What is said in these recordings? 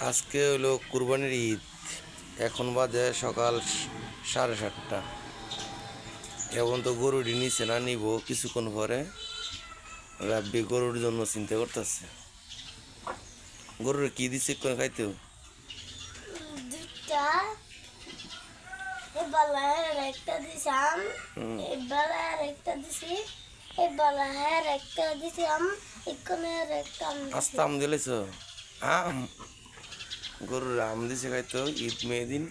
আজকে হলো কুরবানির ঈদ। এখন বাজে সকাল 7:30। এখন তো গরুটি নিচে না, নিব কিছুক্ষণ পরে। রাব্বি গরুর জন্য চিন্তা করতেছে। গরুর কি দিচ্ছে কোন খাইতেও? দুটা এবার একটা দিছাম, এবার একটা দিছি, এবার একটা দিছাম, এখানে একটা আস্তে আম দিলেছ? আম গরুর আম দিছে খাইতো ঈদ মেয়েদিন।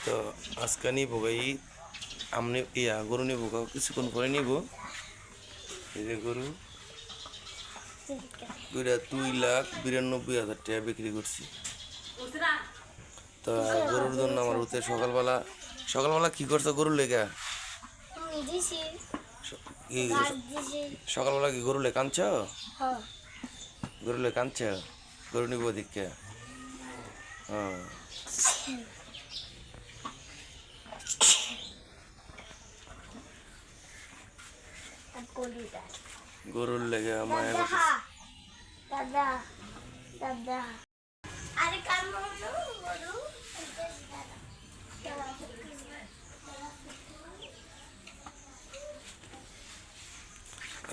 তো আজকে নিব ঈদ আম গরু নিব কিছুক্ষণ পরে নিব। এই যে গরু দুইটা 2,92,000 টাকা বিক্রি করছি। তো গরুর জন্য আমার উঠে সকালবেলা কি করছো গরুর লেগা? দিছি, কি দিছি। সকালবেলা কি গরু লেগে কাঁদছ? হ্যাঁ, গরু লেগে কাঁদছ? গরু নিব দিকে। হ্যাঁ, গরুর লেগে মায়া করতেছে। দাদা দাদা আরে কাম গরু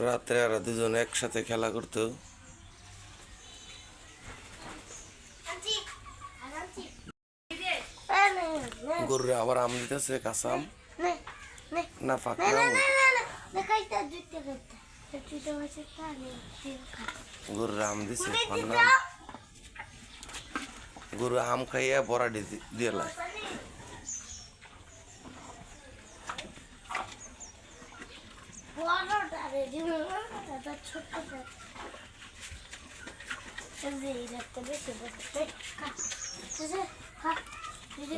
রাত্রে আর দুজন একসাথে খেলা করতো। গরুরে আবার আম দিতেছে, কাঁচা আম না পাকা আম। গরুর আম দিছে না, গরু আম খাইয়া বড়া দিয়ে লাই।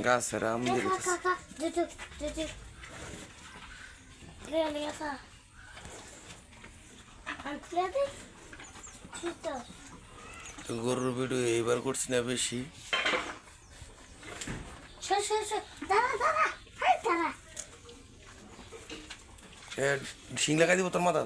গাছের আম দিয়ে তো গরুর ভিডিও এইবার করছি না বেশি। শিং লাগাই দিব তোর মাথা।